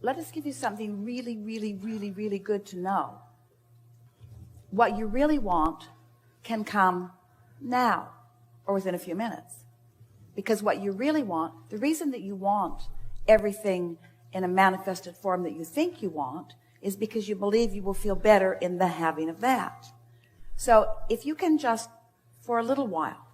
let us give you something really, really, really, really good to know. What you really want can come now or within a few minutes. Because what you really want, the reason that you want everything in a manifested form that you think you want is because you believe you will feel better in the having of that. So if you can just, for a little while,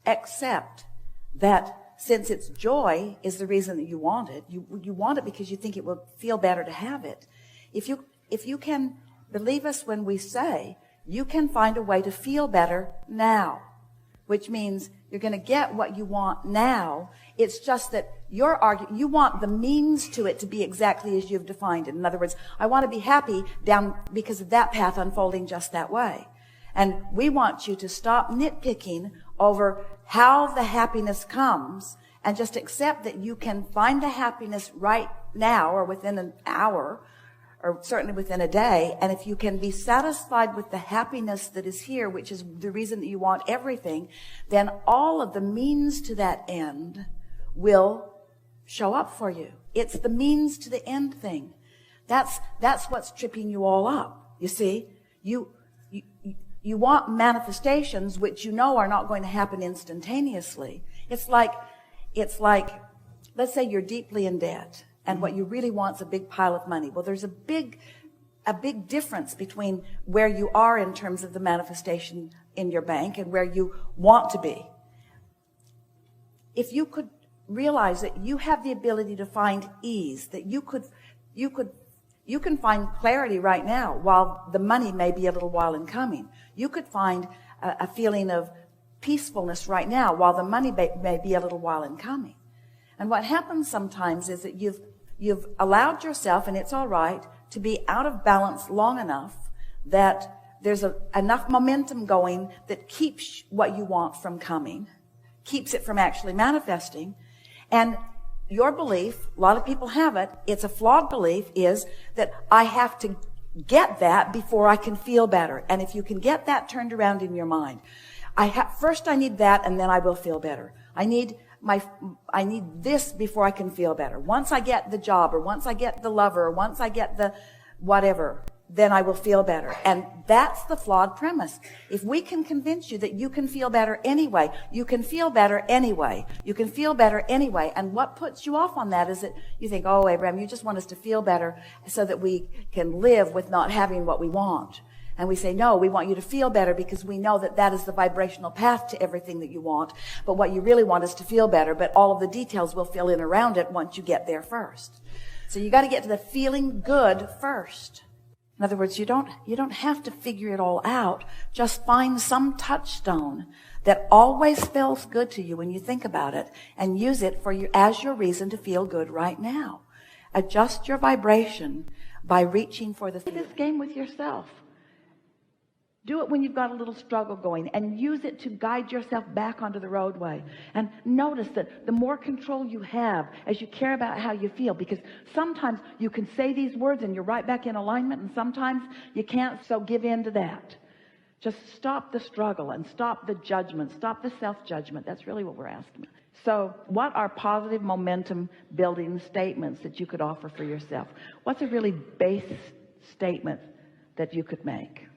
accept that since it's joy is the reason that you want it, you want it because you think it will feel better to have it. If you can believe us when we say you can find a way to feel better now, which means you're going to get what you want now. It's just that you want the means to it to be exactly as you've defined it. In other words, I want to be happy down because of that path unfolding just that way. And we want you to stop nitpicking over how the happiness comes and just accept that you can find the happiness right now or within an hour or certainly within a day. And if you can be satisfied with the happiness that is here, which is the reason that you want everything, then all of the means to that end will show up for you. It's the means to the end thing. That's what's tripping you all up. You see, you want manifestations which you know are not going to happen instantaneously. It's like, let's say you're deeply in debt and what you really want is a big pile of money. Well, there's a big difference between where you are in terms of the manifestation in your bank and where you want to be. If you could realize that you have the ability to find ease, that you can find clarity right now while the money may be a little while in coming. You could find a feeling of peacefulness right now while the money may be a little while in coming. And what happens sometimes is that you've allowed yourself, and it's all right, to be out of balance long enough that there's enough momentum going that keeps what you want from coming, keeps it from actually manifesting. And your belief, a lot of people have it, it's a flawed belief, is that I have to get that before I can feel better. And if you can get that turned around in your mind, first I need that and then I will feel better. I need this before I can feel better. Once I get the job, or once I get the lover, or once I get the whatever, then I will feel better. And that's the flawed premise. If we can convince you that you can feel better anyway, you can feel better anyway, you can feel better anyway. And what puts you off on that is that you think, oh, Abraham, you just want us to feel better so that we can live with not having what we want. And we say, no, we want you to feel better because we know that that is the vibrational path to everything that you want. But what you really want is to feel better, but all of the details will fill in around it once you get there first. So you got to get to the feeling good first. In other words, you don't have to figure it all out. Just find some touchstone that always feels good to you when you think about it and use it as your reason to feel good right now. Adjust your vibration by reaching for this game with yourself. Do it when you've got a little struggle going and use it to guide yourself back onto the roadway. And notice that the more control you have as you care about how you feel, because sometimes you can say these words and you're right back in alignment, and sometimes you can't, so give in to that. Just stop the struggle and stop the judgment, stop the self-judgment. That's really what we're asking. So what are positive momentum building statements that you could offer for yourself? What's a really base statement that you could make?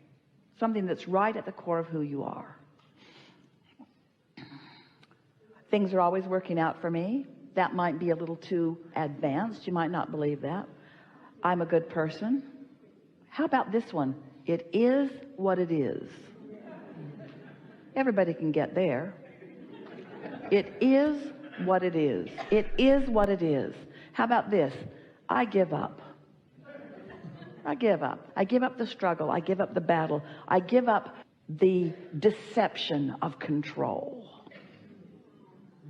Something that's right at the core of who you are. Things are always working out for me. That might be a little too advanced. You might not believe that. I'm a good person. How about this one? It is what it is. Everybody can get there. It is what it is. It is what it is. How about this? I give up. I give up. I give up the struggle. I give up the battle. I give up the deception of control.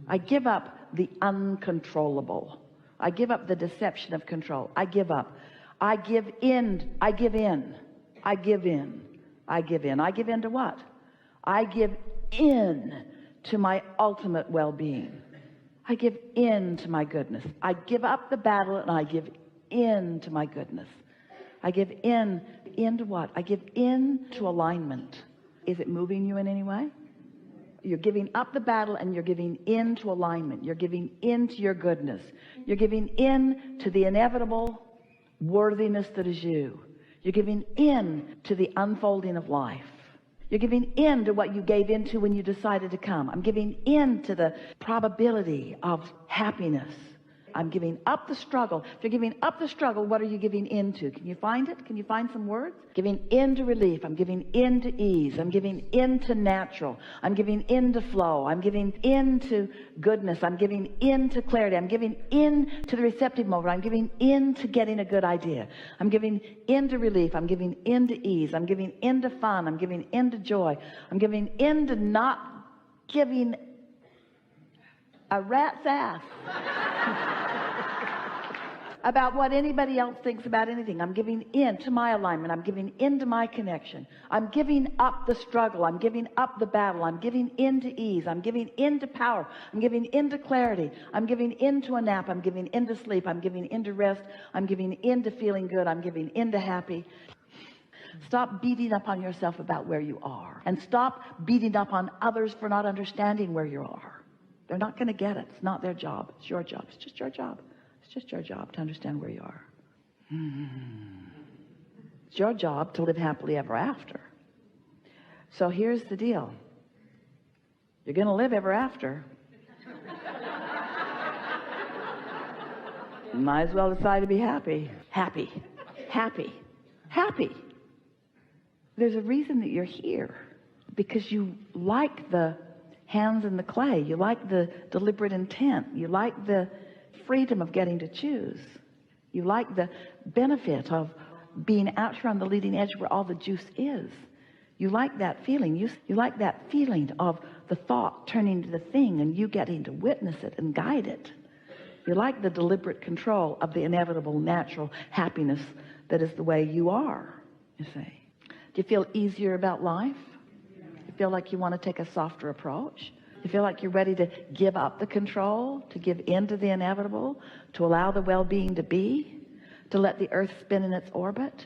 I give up the uncontrollable. I give up the deception of control. I give up. I give in. I give in. I give in. I give in. I give in to what? I give in to my ultimate well-being. I give in to my goodness. I give up the battle and I give in to my goodness. I give in to what? I give in to alignment. Is it moving you in any way? You're giving up the battle and you're giving in to alignment. You're giving in to your goodness. You're giving in to the inevitable worthiness that is you. You're giving in to the unfolding of life. You're giving in to what you gave into when you decided to come. I'm giving in to the probability of happiness. I'm giving up the struggle. If you're giving up the struggle, what are you giving into? Can you find it? Can you find some words? Giving into relief. I'm giving into ease. I'm giving into natural. I'm giving into flow. I'm giving into goodness. I'm giving into clarity. I'm giving into the receptive mode. I'm giving into getting a good idea. I'm giving into relief. I'm giving into ease. I'm giving into fun. I'm giving into joy. I'm giving into not giving a rat's ass about what anybody else thinks about anything. I'm giving in to my alignment. I'm giving into my connection. I'm giving up the struggle. I'm giving up the battle. I'm giving into ease. I'm giving into power. I'm giving into clarity. I'm giving into a nap. I'm giving into sleep. I'm giving into rest. I'm giving into feeling good. I'm giving into happy. Stop beating up on yourself about where you are, and stop beating up on others for not understanding where you are. They're not going to get it. It's not their job. It's your job. It's just your job. It's just your job to understand where you are. It's your job to live happily ever after. So here's the deal. You're going to live ever after. You might as well decide to be happy. Happy. Happy. Happy. There's a reason that you're here. Because you like the hands in the clay. You like the deliberate intent. You like the freedom of getting to choose. You like the benefit of being out here on the leading edge where all the juice is. You like that feeling. You like that feeling of the thought turning to the thing and you getting to witness it and guide it. You like the deliberate control of the inevitable natural happiness that is the way you are, you see. Do you feel easier about life? You feel like you want to take a softer approach? You feel like you're ready to give up the control, to give in to the inevitable, to allow the well-being to be, to let the earth spin in its orbit,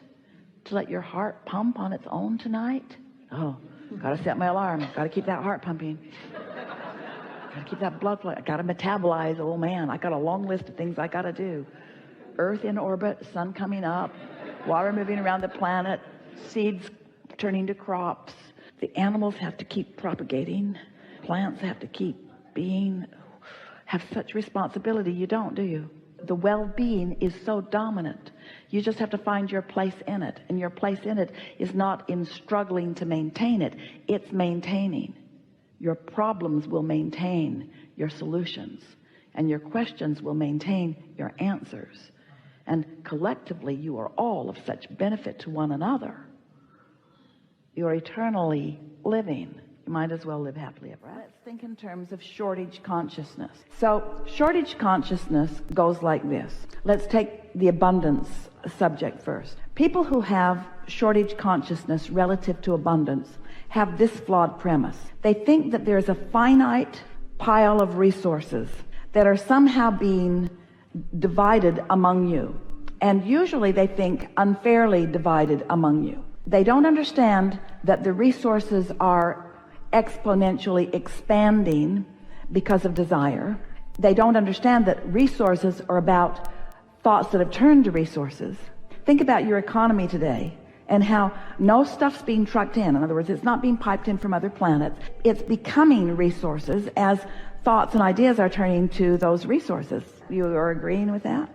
to let your heart pump on its own tonight? Oh, gotta set my alarm. Gotta keep that heart pumping. Gotta keep that blood flow. I gotta metabolize. Oh man, I got a long list of things I gotta do. Earth in orbit, sun coming up, water moving around the planet, seeds turning to crops. The animals have to keep propagating. Plants have to keep being, have such responsibility. You don't, do you? The well-being is so dominant. You just have to find your place in it. And your place in it is not in struggling to maintain it. It's maintaining. Your problems will maintain your solutions. And your questions will maintain your answers. And collectively, you are all of such benefit to one another. You're eternally living. You might as well live happily ever after. Let's think in terms of shortage consciousness. So shortage consciousness goes like this. Let's take the abundance subject first. People who have shortage consciousness relative to abundance have this flawed premise. They think that there's a finite pile of resources that are somehow being divided among you. And usually they think unfairly divided among you. They don't understand that the resources are exponentially expanding because of desire. They don't understand that resources are about thoughts that have turned to resources. Think about your economy today and how no stuff's being trucked in. In other words, it's not being piped in from other planets. It's becoming resources as thoughts and ideas are turning to those resources. You are agreeing with that?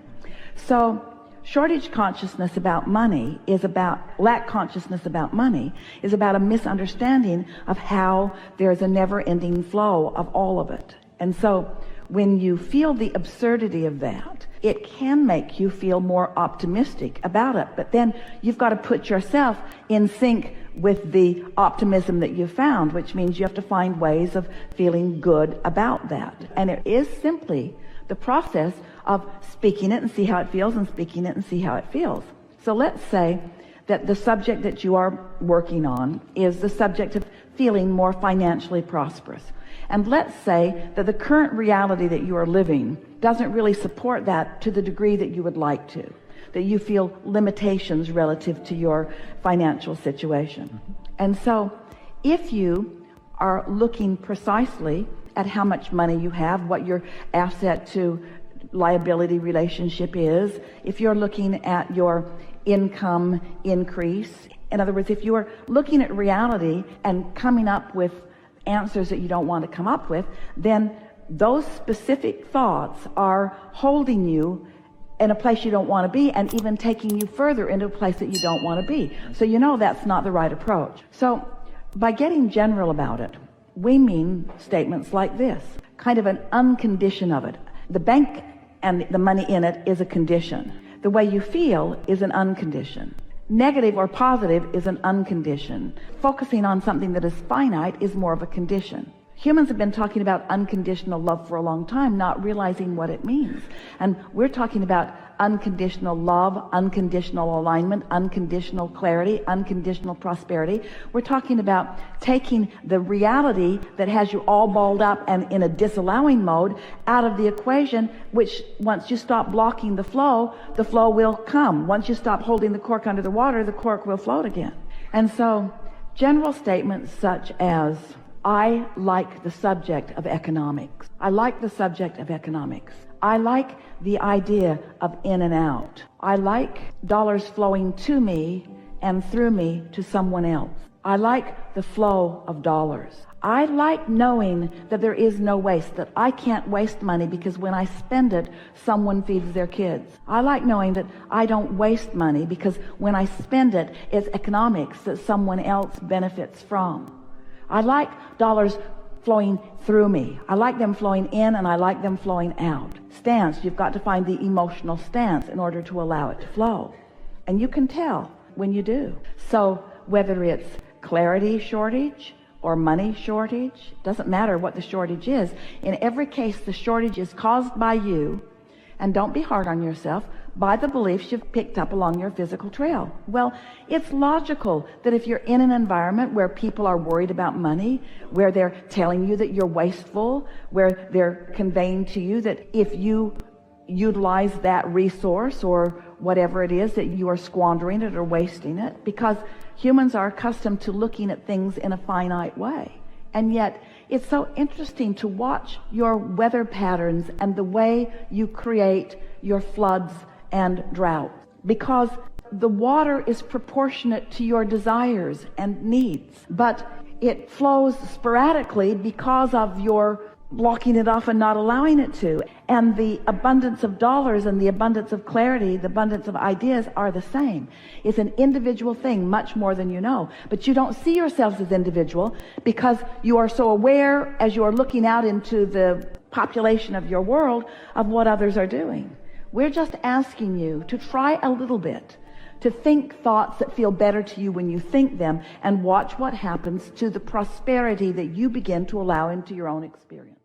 So shortage consciousness about money is about, lack consciousness about money is about a misunderstanding of how there's a never-ending flow of all of it. And so when you feel the absurdity of that, it can make you feel more optimistic about it. But then you've got to put yourself in sync with the optimism that you found, which means you have to find ways of feeling good about that. And it is simply the process of speaking it and see how it feels, and speaking it and see how it feels. So let's say that the subject that you are working on is the subject of feeling more financially prosperous. And let's say that the current reality that you are living doesn't really support that to the degree that you would like to, that you feel limitations relative to your financial situation. And so if you are looking precisely at how much money you have, what your asset to liability relationship is, if you're looking at your income increase. In other words, if you are looking at reality and coming up with answers that you don't want to come up with, then those specific thoughts are holding you in a place you don't want to be, and even taking you further into a place that you don't want to be. So you know that's not the right approach. So by getting general about it, we mean statements like this, kind of an uncondition of it. The bank and the money in it is a condition. The way you feel is an uncondition. Negative or positive is an uncondition. Focusing on something that is finite is more of a condition. Humans have been talking about unconditional love for a long time, not realizing what it means. And we're talking about unconditional love, unconditional alignment, unconditional clarity, unconditional prosperity. We're talking about taking the reality that has you all balled up and in a disallowing mode out of the equation, which once you stop blocking the flow will come. Once you stop holding the cork under the water, the cork will float again. And so general statements such as, I like the subject of economics. I like the subject of economics. I like the idea of in and out. I like dollars flowing to me and through me to someone else. I like the flow of dollars. I like knowing that there is no waste, that I can't waste money because when I spend it, someone feeds their kids. I like knowing that I don't waste money because when I spend it, it's economics that someone else benefits from. I like dollars flowing through me. I like them flowing in and I like them flowing out. Stance, you've got to find the emotional stance in order to allow it to flow. And you can tell when you do. So whether it's clarity shortage or money shortage, doesn't matter what the shortage is. In every case, the shortage is caused by you, and don't be hard on yourself, by the beliefs you've picked up along your physical trail. Well, it's logical that if you're in an environment where people are worried about money, where they're telling you that you're wasteful, where they're conveying to you that if you utilize that resource or whatever it is, that you are squandering it or wasting it, because humans are accustomed to looking at things in a finite way. And yet it's so interesting to watch your weather patterns and the way you create your floods and drought, because the water is proportionate to your desires and needs, but it flows sporadically because of your blocking it off and not allowing it to. And the abundance of dollars and the abundance of clarity, the abundance of ideas are the same. It's an individual thing, much more than you know. But you don't see yourselves as individual because you are so aware as you are looking out into the population of your world of what others are doing. We're just asking you to try a little bit, to think thoughts that feel better to you when you think them, and watch what happens to the prosperity that you begin to allow into your own experience.